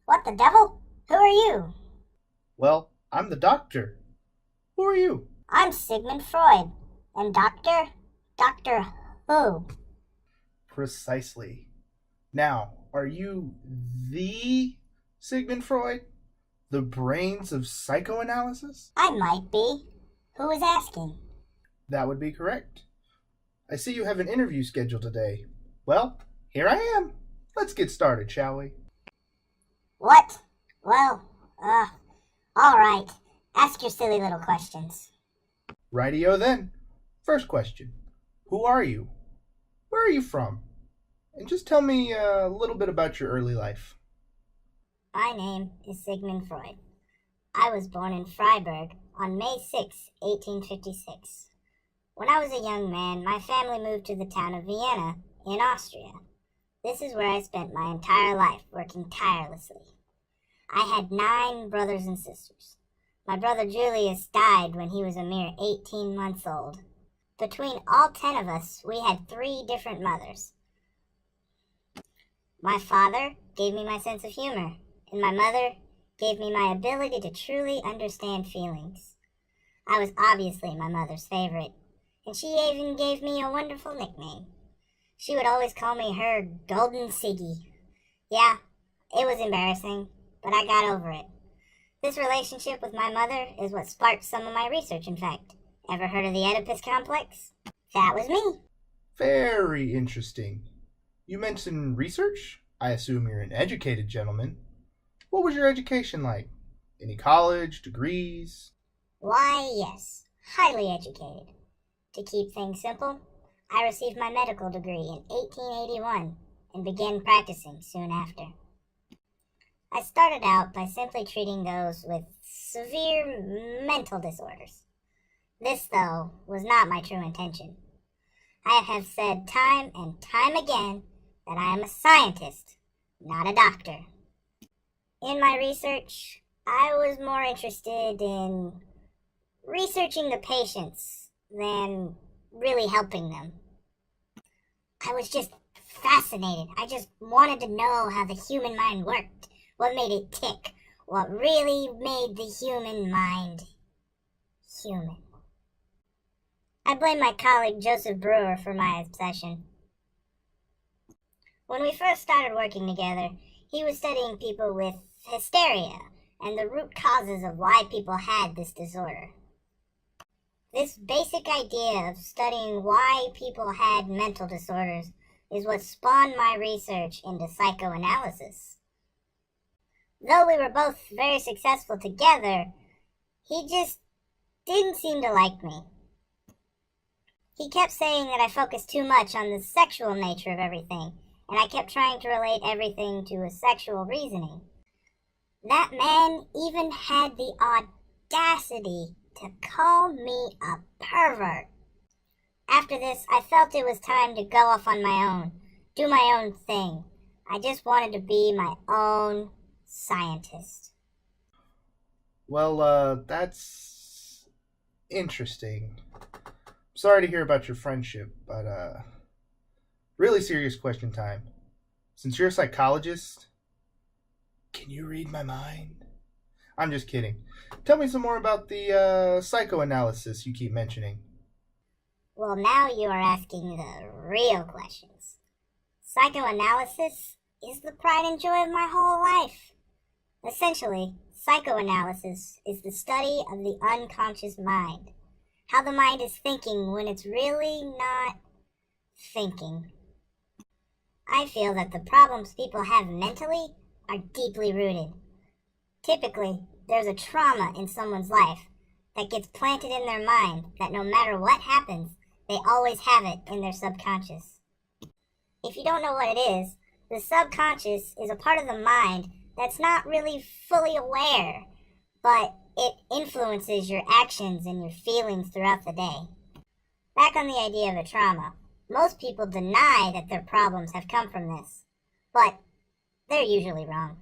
What the devil? Who are you? Well, I'm the doctor. Who are you? I'm Sigmund Freud. And Doctor who? Precisely. Now, are you the Sigmund Freud? The brains of psychoanalysis? I might be. Who is asking? That would be correct. I see you have an interview scheduled today. Well, here I am. Let's get started, shall we? What? Well, alright. Ask your silly little questions. Rightio then. First question. Who are you? Where are you from? And just tell me a little bit about your early life. My name is Sigmund Freud. I was born in Freiburg on May 6, 1856. When I was a young man, my family moved to the town of Vienna in Austria. This is where I spent my entire life working tirelessly. I had 9 brothers and sisters. My brother Julius died when he was a mere 18 months old. Between all 10 of us, we had 3 different mothers. My father gave me my sense of humor, and my mother gave me my ability to truly understand feelings. I was obviously my mother's favorite, and she even gave me a wonderful nickname. She would always call me her Golden Siggy. Yeah, it was embarrassing, but I got over it. This relationship with my mother is what sparked some of my research, in fact. Ever heard of the Oedipus complex? That was me. Very interesting. You mentioned research? I assume you're an educated gentleman. What was your education like? Any college, degrees? Why, yes, highly educated. To keep things simple, I received my medical degree in 1881 and began practicing soon after. I started out by simply treating those with severe mental disorders. This, though, was not my true intention. I have said time and time again that I am a scientist, not a doctor. In my research, I was more interested in researching the patients than really helping them. I was just fascinated. I just wanted to know how the human mind worked, what made it tick, what really made the human mind human. I blame my colleague Joseph Brewer for my obsession. When we first started working together, he was studying people with hysteria and the root causes of why people had this disorder. This basic idea of studying why people had mental disorders is what spawned my research into psychoanalysis. Though we were both very successful together, he just didn't seem to like me. He kept saying that I focused too much on the sexual nature of everything, and I kept trying to relate everything to a sexual reasoning. That man even had the audacity to call me a pervert. After this, I felt it was time to go off on my own, do my own thing. I just wanted to be my own scientist. Well, that's interesting. Sorry to hear about your friendship, but really serious question time. Since you're a psychologist, can you read my mind? I'm just kidding. Tell me some more about the psychoanalysis you keep mentioning. Well, now you are asking the real questions. Psychoanalysis is the pride and joy of my whole life. Essentially, psychoanalysis is the study of the unconscious mind. How the mind is thinking when it's really not thinking. I feel that the problems people have mentally are deeply rooted. Typically, there's a trauma in someone's life that gets planted in their mind that no matter what happens, they always have it in their subconscious. If you don't know what it is, the subconscious is a part of the mind that's not really fully aware, but it influences your actions and your feelings throughout the day. Back on the idea of a trauma, most people deny that their problems have come from this, but they're usually wrong.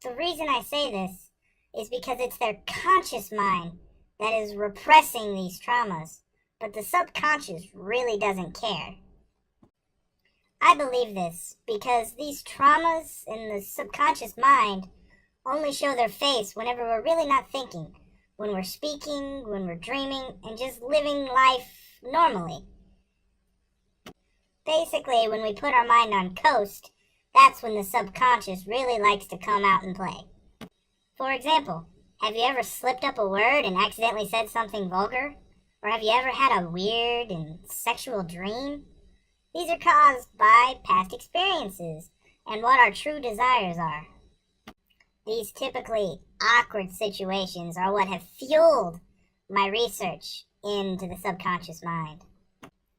The reason I say this is because it's their conscious mind that is repressing these traumas, but the subconscious really doesn't care. I believe this because these traumas in the subconscious mind only show their face whenever we're really not thinking, when we're speaking, when we're dreaming, and just living life normally. Basically, when we put our mind on coast, that's when the subconscious really likes to come out and play. For example, have you ever slipped up a word and accidentally said something vulgar? Or have you ever had a weird and sexual dream? These are caused by past experiences and what our true desires are. These typically awkward situations are what have fueled my research into the subconscious mind.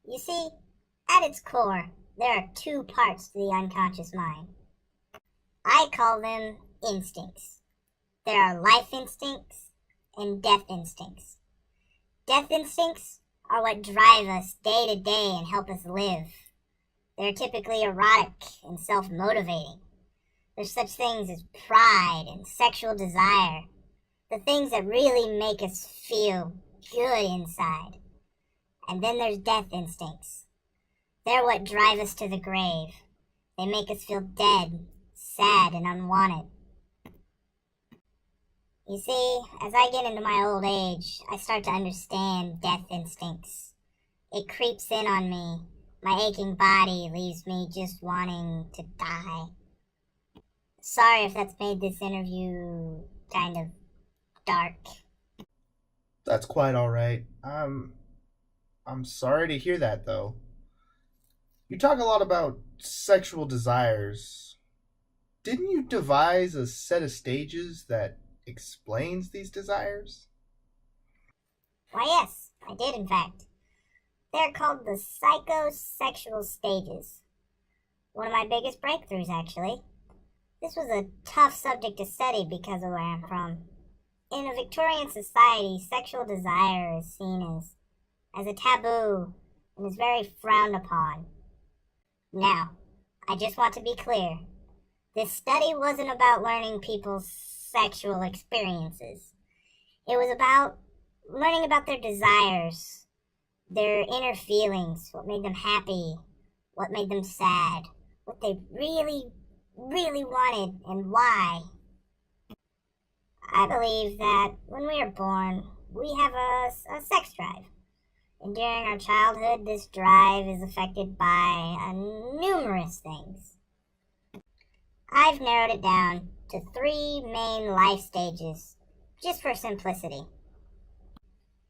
You see, at its core, there are two parts to the unconscious mind. I call them instincts. There are life instincts and death instincts. Death instincts are what drive us day to day and help us live. They're typically erotic and self-motivating. There's such things as pride and sexual desire, the things that really make us feel good inside. And then there's death instincts. They're what drive us to the grave. They make us feel dead, sad, and unwanted. You see, as I get into my old age, I start to understand death instincts. It creeps in on me. My aching body leaves me just wanting to die. Sorry if that's made this interview kind of dark. That's quite all right. I'm sorry to hear that, though. You talk a lot about sexual desires. Didn't you devise a set of stages that explains these desires? Why, yes, I did in fact. They're called the psychosexual stages. One of my biggest breakthroughs, actually. This was a tough subject to study because of where I'm from. In a Victorian society, sexual desire is seen as a taboo and is very frowned upon. Now, I just want to be clear. This study wasn't about learning people's sexual experiences. It was about learning about their desires, their inner feelings, what made them happy, what made them sad, what they really wanted, and why. I believe that when we are born, we have a sex drive. And during our childhood, this drive is affected by numerous things. I've narrowed it down to 3 main life stages, just for simplicity.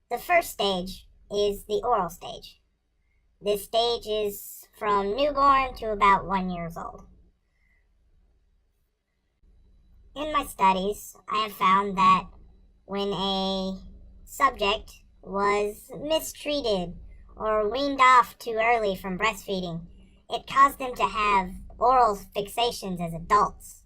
The first stage is the oral stage. This stage is from newborn to about 1 year old. In my studies, I have found that when a subject was mistreated or weaned off too early from breastfeeding, it caused them to have oral fixations as adults.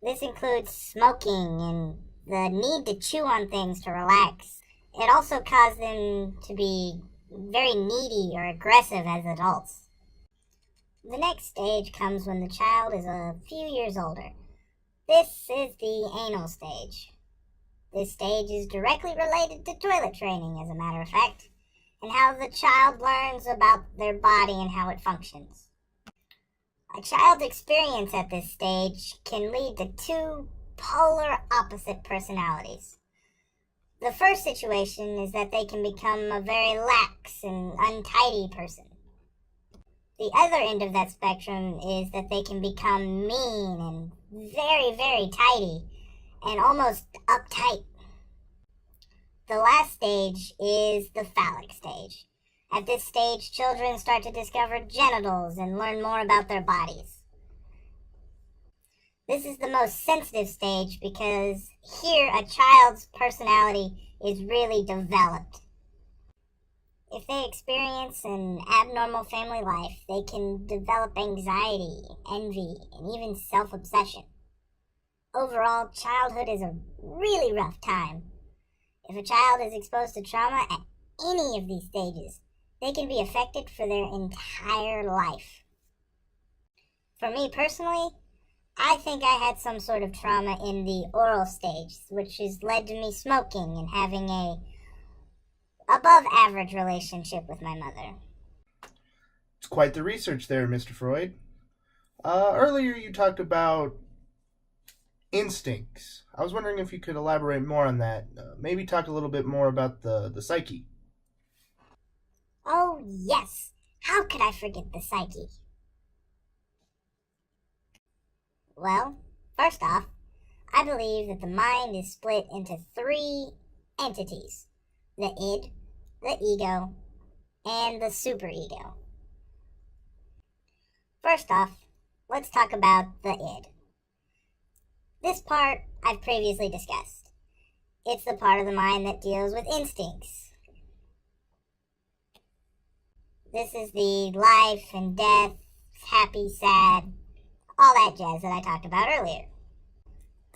This includes smoking and the need to chew on things to relax. It also caused them to be very needy or aggressive as adults. The next stage comes when the child is a few years older. This is the anal stage. This stage is directly related to toilet training, as a matter of fact, and how the child learns about their body and how it functions. A child's experience at this stage can lead to 2 polar opposite personalities. The first situation is that they can become a very lax and untidy person. The other end of that spectrum is that they can become mean and very tidy and almost uptight. The last stage is the phallic stage. At this stage, children start to discover genitals and learn more about their bodies. This is the most sensitive stage because here a child's personality is really developed. If they experience an abnormal family life, they can develop anxiety, envy, and even self-obsession. Overall, childhood is a really rough time. If a child is exposed to trauma at any of these stages, they can be affected for their entire life. For me personally, I think I had some sort of trauma in the oral stage, which has led to me smoking and having a above average relationship with my mother. It's quite the research there, Mr. Freud. Earlier you talked about instincts. I was wondering if you could elaborate more on that. Maybe talk a little bit more about the psyche. Oh, yes. How could I forget the psyche? Well, first off, I believe that the mind is split into three entities: the id, the ego, and the superego. First off, let's talk about the id. This part I've previously discussed. It's the part of the mind that deals with instincts. This is the life and death, happy, sad, all that jazz that I talked about earlier.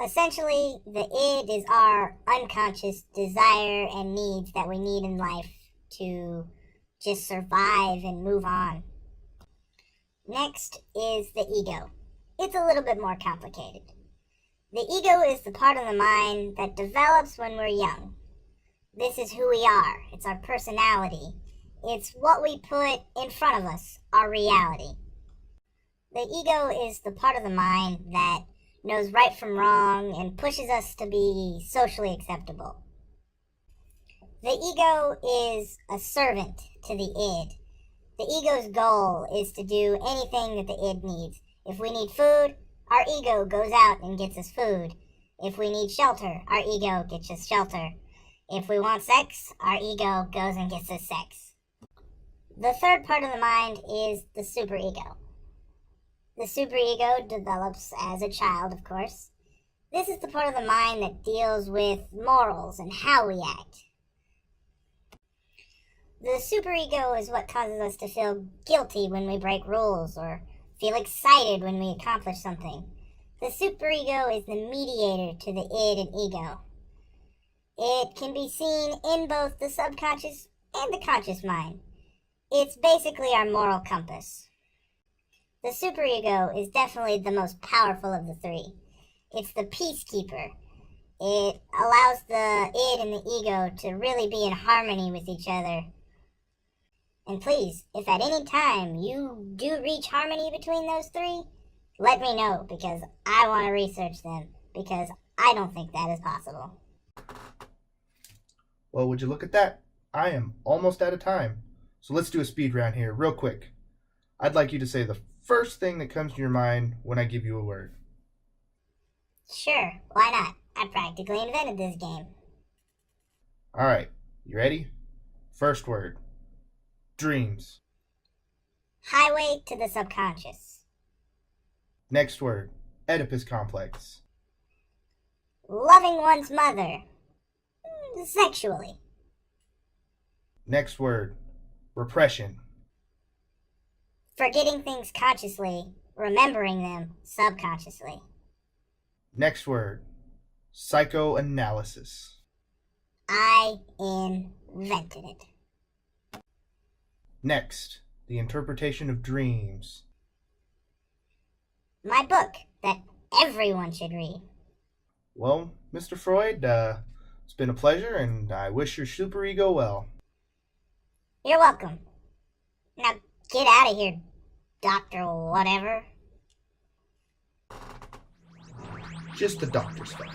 Essentially, the id is our unconscious desire and needs that we need in life to just survive and move on. Next is the ego. It's a little bit more complicated. The ego is the part of the mind that develops when we're young. This is who we are. It's our personality. It's what we put in front of us, our reality. The ego is the part of the mind that knows right from wrong and pushes us to be socially acceptable. The ego is a servant to the id. The ego's goal is to do anything that the id needs. If we need food, our ego goes out and gets us food. If we need shelter, our ego gets us shelter. If we want sex, our ego goes and gets us sex. The third part of the mind is the superego. The superego develops as a child, of course. This is the part of the mind that deals with morals and how we act. The superego is what causes us to feel guilty when we break rules or feel excited when we accomplish something. The superego is the mediator to the id and ego. It can be seen in both the subconscious and the conscious mind. It's basically our moral compass. The superego is definitely the most powerful of the three. It's the peacekeeper. It allows the id and the ego to really be in harmony with each other. And please, if at any time you do reach harmony between those three, let me know, because I want to research them, because I don't think that is possible. Well, would you look at that? I am almost out of time. So let's do a speed round here, real quick. I'd like you to say the first thing that comes to your mind when I give you a word. Sure, why not? I practically invented this game. Alright, you ready? First word. Dreams. Highway to the subconscious. Next word. Oedipus complex. Loving one's mother. Sexually. Next word. Repression. Forgetting things consciously, remembering them subconsciously. Next word. Psychoanalysis. I invented it. Next, the interpretation of dreams. My book that everyone should read. Well, Mr. Freud, it's been a pleasure, and I wish your superego well. You're welcome. Now get out of here, Dr. Whatever. Just the doctor stuff.